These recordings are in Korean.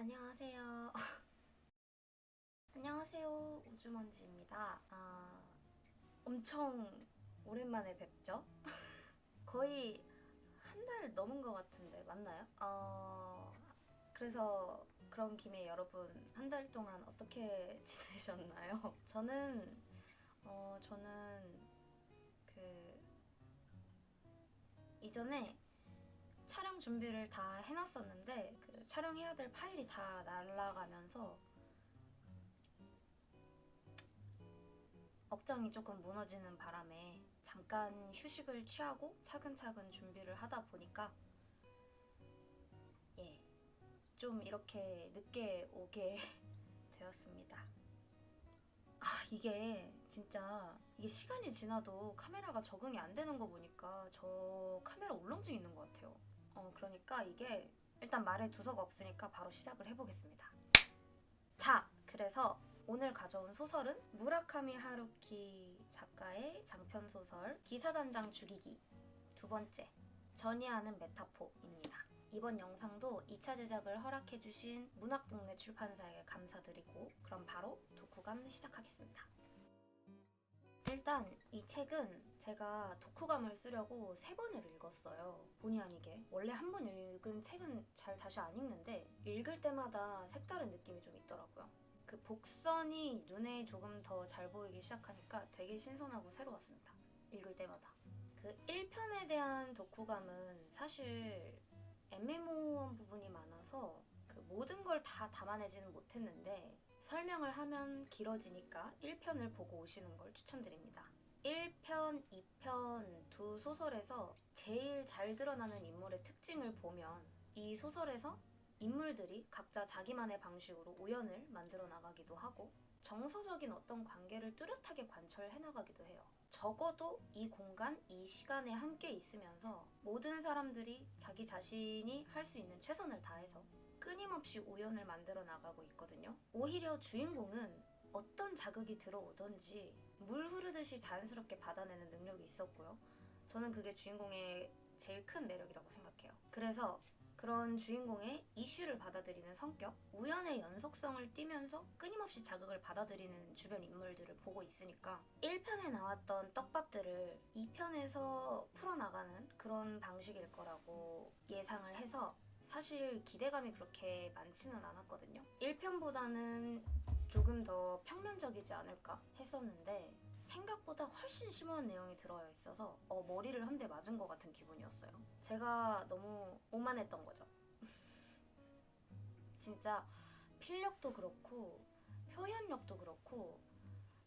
안녕하세요. 안녕하세요. 우주먼지입니다. 엄청 오랜만에 뵙죠? 거의 한 달 넘은 것 같은데 맞나요? 그래서 그런 김에 여러분 한 달 동안 어떻게 지내셨나요? 저는 그 이전에 촬영 준비를 다 해놨었는데 그 촬영해야 될 파일이 다 날아가면서 억장이 조금 무너지는 바람에 잠깐 휴식을 취하고 차근차근 준비를 하다 보니까 예, 좀 이렇게 늦게 오게 되었습니다. 이게 진짜 이게 시간이 지나도 카메라가 적응이 안 되는 거 보니까 저 카메라 울렁증 있는 것 같아요. 그러니까 이게 일단 말에 두서가 없으니까 바로 시작을 해보겠습니다. 자, 그래서 오늘 가져온 소설은 무라카미 하루키 작가의 장편 소설 기사단장 죽이기 두 번째 전이하는 메타포입니다. 이번 영상도 2차 제작을 허락해주신 문학동네 출판사에 감사드리고 그럼 바로 독후감 시작하겠습니다. 일단 이 책은 제가 독후감을 쓰려고 3번을 읽었어요. 본의 아니게. 원래 한 번 읽은 책은 잘 다시 안 읽는데 읽을 때마다 색다른 느낌이 좀 있더라고요. 그 복선이 눈에 조금 더 잘 보이기 시작하니까 되게 신선하고 새로웠습니다. 읽을 때마다. 그 1편에 대한 독후감은 사실 애매모호한 부분이 많아서 그 모든 걸 다 담아내지는 못했는데 설명을 하면 길어지니까 1편을 보고 오시는 걸 추천드립니다. 1편, 2편 두 소설에서 제일 잘 드러나는 인물의 특징을 보면 이 소설에서 인물들이 각자 자기만의 방식으로 우연을 만들어 나가기도 하고 정서적인 어떤 관계를 뚜렷하게 관철해 나가기도 해요. 적어도 이 공간, 이 시간에 함께 있으면서 모든 사람들이 자기 자신이 할 수 있는 최선을 다해서 끊임없이 우연을 만들어 나가고 있거든요. 오히려 주인공은 어떤 자극이 들어오던지 물 흐르듯이 자연스럽게 받아내는 능력이 있었고요. 저는 그게 주인공의 제일 큰 매력이라고 생각해요. 그래서 그런 주인공의 이슈를 받아들이는 성격, 우연의 연속성을 띠면서 끊임없이 자극을 받아들이는 주변 인물들을 보고 있으니까 1편에 나왔던 떡밥들을 2편에서 풀어나가는 그런 방식일 거라고 예상을 해서 사실 기대감이 그렇게 많지는 않았거든요. 1편보다는 조금 더 평면적이지 않을까 했었는데 생각보다 훨씬 심오한 내용이 들어있어서 머리를 한 대 맞은 것 같은 기분이었어요. 제가 너무 오만했던 거죠. 진짜 필력도 그렇고 표현력도 그렇고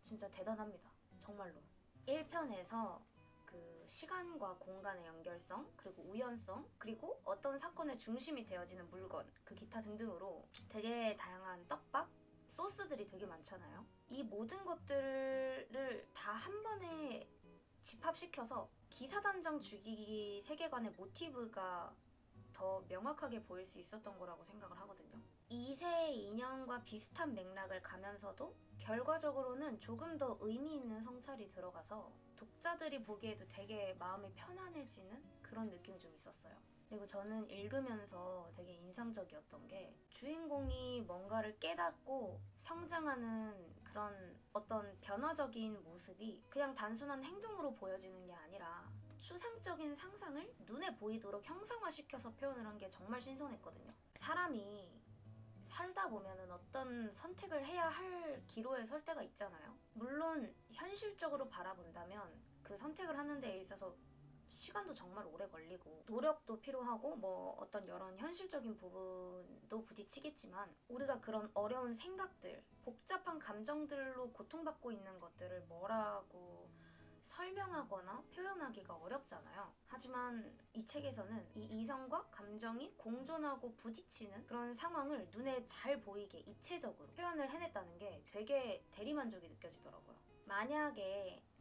진짜 대단합니다. 정말로. 1편에서 그 시간과 공간의 연결성, 그리고 우연성, 그리고 어떤 사건의 중심이 되어지는 물건, 그 기타 등등으로 되게 다양한 떡밥, 소스들이 되게 많잖아요. 이 모든 것들을 다 한 번에 집합시켜서 기사단장 죽이기 세계관의 모티브가 더 명확하게 보일 수 있었던 거라고 생각을 하거든요. 2세 인연과 비슷한 맥락을 가면서도 결과적으로는 조금 더 의미 있는 성찰이 들어가서 독자들이 보기에도 되게 마음이 편안해지는 그런 느낌이 좀 있었어요. 그리고 저는 읽으면서 되게 인상적이었던 게 주인공이 뭔가를 깨닫고 성장하는 그런 어떤 변화적인 모습이 그냥 단순한 행동으로 보여지는 게 아니라 추상적인 상상을 눈에 보이도록 형상화시켜서 표현을 한 게 정말 신선했거든요. 사람이 살다 보면은 어떤 선택을 해야 할 기로에 설 때가 있잖아요. 물론 현실적으로 바라본다면 그 선택을 하는 데 있어서 시간도 정말 오래 걸리고 노력도 필요하고 뭐 어떤 여러 현실적인 부분도 부딪히겠지만 우리가 그런 어려운 생각들, 복잡한 감정들로 고통받고 있는 것들을 뭐라고 설명하거나 표현하기가 어렵잖아요. 하지만 이 책에서는 이 이성과 감정이 공존하고 부딪히는 그런 상황을 눈에 잘 보이게 입체적으로 표현을 해냈다는 게 되게 대리만족이 느껴지더라고요.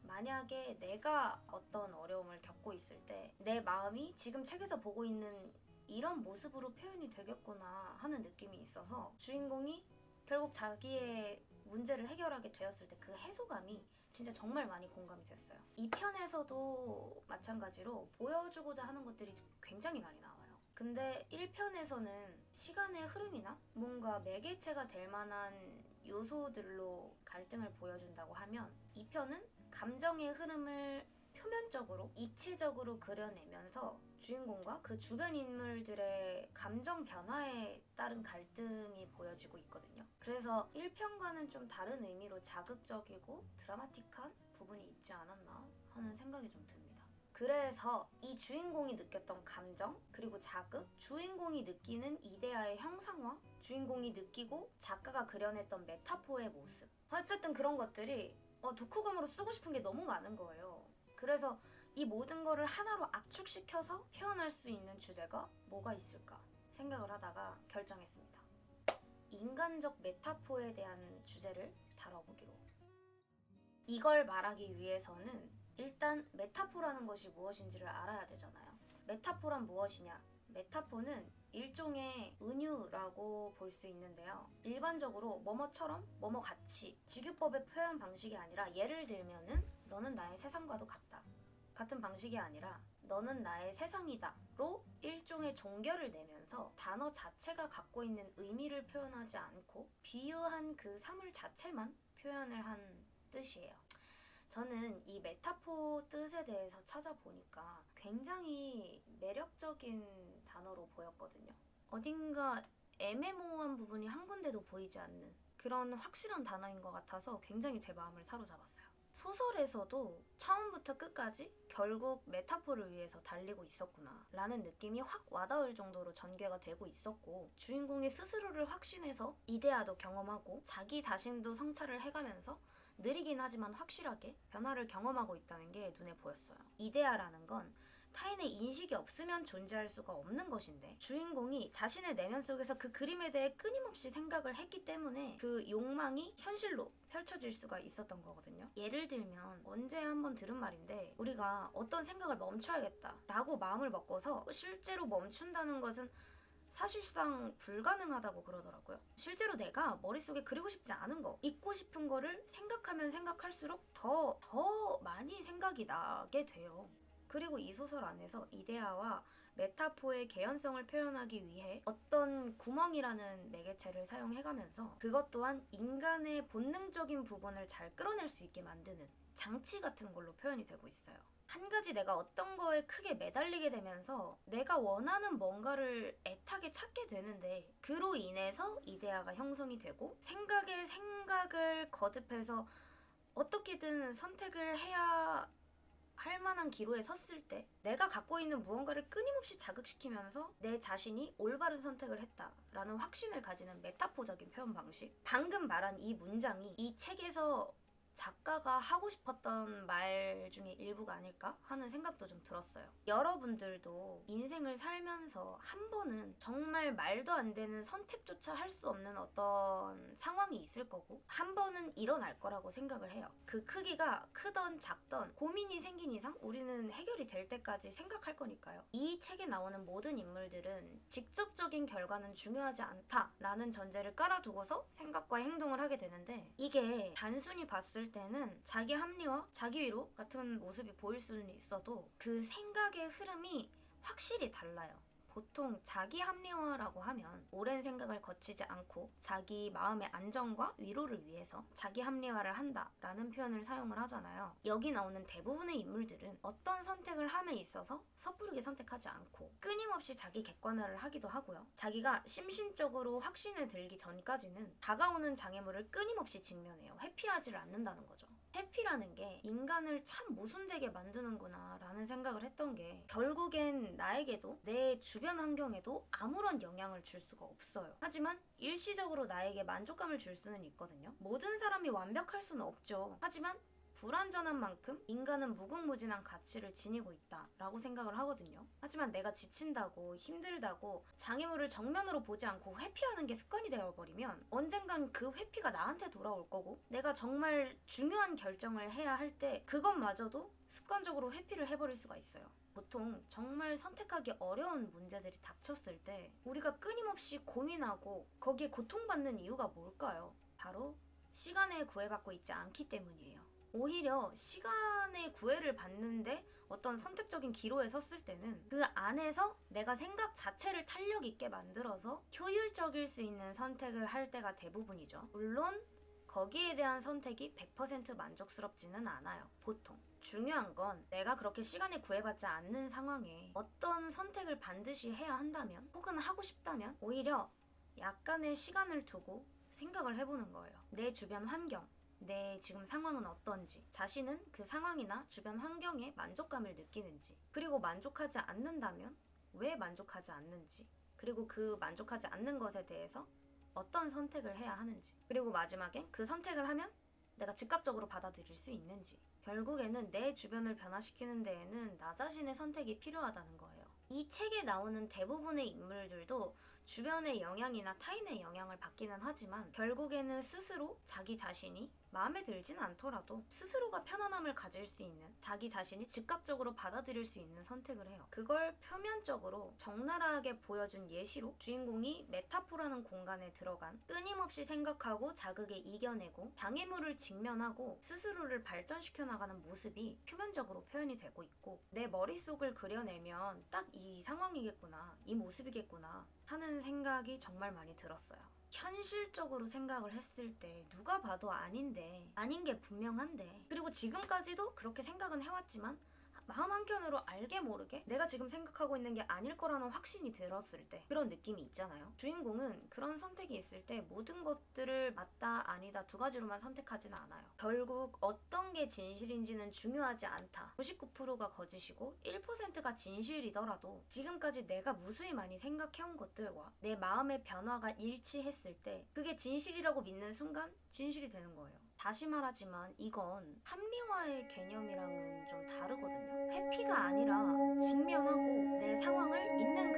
만약에 내가 어떤 어려움을 겪고 있을 때 내 마음이 지금 책에서 보고 있는 이런 모습으로 표현이 되겠구나 하는 느낌이 있어서 주인공이 결국 자기의 문제를 해결하게 되었을 때 그 해소감이 진짜 정말 많이 공감이 됐어요. 이 편에서도 마찬가지로 보여주고자 하는 것들이 굉장히 많이 나와요. 근데 1편에서는 시간의 흐름이나 뭔가 매개체가 될 만한 요소들로 갈등을 보여준다고 하면 2편은 감정의 흐름을 표면적으로 입체적으로 그려내면서 주인공과 그 주변 인물들의 감정 변화에 따른 갈등이 보여지고 있거든요. 그래서 1편과는 좀 다른 의미로 자극적이고 드라마틱한 부분이 있지 않았나 하는 생각이 좀 듭니다. 그래서 이 주인공이 느꼈던 감정, 그리고 자극, 주인공이 느끼는 이데아의 형상화, 주인공이 느끼고 작가가 그려냈던 메타포의 모습, 어쨌든 그런 것들이 독후감으로 쓰고 싶은 게 너무 많은 거예요. 그래서 이 모든 거를 하나로 압축시켜서 표현할 수 있는 주제가 뭐가 있을까 생각을 하다가 결정했습니다. 인간적 메타포에 대한 주제를 다뤄보기로. 이걸 말하기 위해서는 일단 메타포라는 것이 무엇인지를 알아야 되잖아요. 메타포란 무엇이냐? 메타포는 일종의 은유라고 볼 수 있는데요. 일반적으로 뭐뭐처럼 뭐뭐같이 직유법의 표현 방식이 아니라, 예를 들면은 너는 나의 세상과도 같다, 같은 방식이 아니라 너는 나의 세상이다로 일종의 종결을 내면서 단어 자체가 갖고 있는 의미를 표현하지 않고 비유한 그 사물 자체만 표현을 한 뜻이에요. 저는 이 메타포 뜻에 대해서 찾아보니까 굉장히 매력적인 단어로 보였거든요. 어딘가 애매모호한 부분이 한 군데도 보이지 않는 그런 확실한 단어인 것 같아서 굉장히 제 마음을 사로잡았어요. 소설에서도 처음부터 끝까지 결국 메타포를 위해서 달리고 있었구나 라는 느낌이 확 와닿을 정도로 전개가 되고 있었고, 주인공이 스스로를 확신해서 이데아도 경험하고 자기 자신도 성찰을 해가면서 느리긴 하지만 확실하게 변화를 경험하고 있다는 게 눈에 보였어요. 이데아라는 건 타인의 인식이 없으면 존재할 수가 없는 것인데, 주인공이 자신의 내면 속에서 그 그림에 대해 끊임없이 생각을 했기 때문에 그 욕망이 현실로 펼쳐질 수가 있었던 거거든요. 예를 들면 언제 한번 들은 말인데, 우리가 어떤 생각을 멈춰야겠다 라고 마음을 먹고서 실제로 멈춘다는 것은 사실상 불가능하다고 그러더라고요. 실제로 내가 머릿속에 그리고 싶지 않은 거, 잊고 싶은 거를 생각하면 생각할수록 더 많이 생각이 나게 돼요. 그리고 이 소설 안에서 이데아와 메타포의 개연성을 표현하기 위해 어떤 구멍이라는 매개체를 사용해가면서 그것 또한 인간의 본능적인 부분을 잘 끌어낼 수 있게 만드는 장치 같은 걸로 표현이 되고 있어요. 한 가지 내가 어떤 거에 크게 매달리게 되면서 내가 원하는 뭔가를 애타게 찾게 되는데, 그로 인해서 이데아가 형성이 되고 생각에 생각을 거듭해서 어떻게든 선택을 해야 할 만한 기로에 섰을 때 내가 갖고 있는 무언가를 끊임없이 자극시키면서 내 자신이 올바른 선택을 했다라는 확신을 가지는 메타포적인 표현 방식. 방금 말한 이 문장이 이 책에서 작가가 하고 싶었던 말 중에 일부가 아닐까 하는 생각도 좀 들었어요. 여러분들도 인생을 살면서 한 번은 정말 말도 안 되는 선택조차 할 수 없는 어떤 상황이 있을 거고, 한 번은 일어날 거라고 생각을 해요. 그 크기가 크던 작던 고민이 생긴 이상 우리는 해결이 될 때까지 생각할 거니까요. 이 책에 나오는 모든 인물들은 직접적인 결과는 중요하지 않다라는 전제를 깔아두고서 생각과 행동을 하게 되는데, 이게 단순히 봤을 때는 자기 합리화, 자기 위로 같은 모습이 보일 수는 있어도 그 생각의 흐름이 확실히 달라요. 보통 자기 합리화라고 하면 오랜 생각을 거치지 않고 자기 마음의 안정과 위로를 위해서 자기 합리화를 한다라는 표현을 사용을 하잖아요. 여기 나오는 대부분의 인물들은 어떤 선택을 함에 있어서 섣부르게 선택하지 않고 끊임없이 자기 객관화를 하기도 하고요. 자기가 심신적으로 확신에 들기 전까지는 다가오는 장애물을 끊임없이 직면해요. 회피하지를 않는다는 거죠. 회피라는 게 인간을 참 모순되게 만드는구나 라는 생각을 했던 게, 결국엔 나에게도 내 주변 환경에도 아무런 영향을 줄 수가 없어요. 하지만 일시적으로 나에게 만족감을 줄 수는 있거든요. 모든 사람이 완벽할 수는 없죠. 하지만 불완전한 만큼 인간은 무궁무진한 가치를 지니고 있다라고 생각을 하거든요. 하지만 내가 지친다고, 힘들다고 장애물을 정면으로 보지 않고 회피하는 게 습관이 되어버리면 언젠간 그 회피가 나한테 돌아올 거고, 내가 정말 중요한 결정을 해야 할 때 그것마저도 습관적으로 회피를 해버릴 수가 있어요. 보통 정말 선택하기 어려운 문제들이 닥쳤을 때 우리가 끊임없이 고민하고 거기에 고통받는 이유가 뭘까요? 바로 시간에 구애받고 있지 않기 때문이에요. 오히려 시간의 구애를 받는데 어떤 선택적인 기로에 섰을 때는 그 안에서 내가 생각 자체를 탄력 있게 만들어서 효율적일 수 있는 선택을 할 때가 대부분이죠. 물론 거기에 대한 선택이 100% 만족스럽지는 않아요. 보통. 중요한 건 내가 그렇게 시간에 구애받지 않는 상황에 어떤 선택을 반드시 해야 한다면 혹은 하고 싶다면 오히려 약간의 시간을 두고 생각을 해보는 거예요. 내 주변 환경, 내 지금 상황은 어떤지, 자신은 그 상황이나 주변 환경에 만족감을 느끼는지, 그리고 만족하지 않는다면 왜 만족하지 않는지, 그리고 그 만족하지 않는 것에 대해서 어떤 선택을 해야 하는지, 그리고 마지막엔 그 선택을 하면 내가 즉각적으로 받아들일 수 있는지. 결국에는 내 주변을 변화시키는 데에는 나 자신의 선택이 필요하다는 거예요. 이 책에 나오는 대부분의 인물들도 주변의 영향이나 타인의 영향을 받기는 하지만 결국에는 스스로 자기 자신이 마음에 들진 않더라도 스스로가 편안함을 가질 수 있는, 자기 자신이 즉각적으로 받아들일 수 있는 선택을 해요. 그걸 표면적으로 적나라하게 보여준 예시로 주인공이 메타포라는 공간에 들어간 끊임없이 생각하고 자극에 이겨내고 장애물을 직면하고 스스로를 발전시켜 나가는 모습이 표면적으로 표현이 되고 있고, 내 머릿속을 그려내면 딱 이 상황이겠구나, 이 모습이겠구나 하는 생각이 정말 많이 들었어요. 현실적으로 생각을 했을 때 누가 봐도 아닌데, 아닌 게 분명한데, 그리고 지금까지도 그렇게 생각은 해왔지만 마음 한켠으로 알게 모르게 내가 지금 생각하고 있는 게 아닐 거라는 확신이 들었을 때 그런 느낌이 있잖아요. 주인공은 그런 선택이 있을 때 모든 것들을 맞다 아니다 두 가지로만 선택하진 않아요. 결국 어떤 게 진실인지는 중요하지 않다. 99%가 거짓이고 1%가 진실이더라도 지금까지 내가 무수히 많이 생각해온 것들과 내 마음의 변화가 일치했을 때 그게 진실이라고 믿는 순간 진실이 되는 거예요. 다시 말하지만 이건 합리화의 개념이랑은 좀 다르거든요. 회피가 아니라 직면하고 내 상황을 있는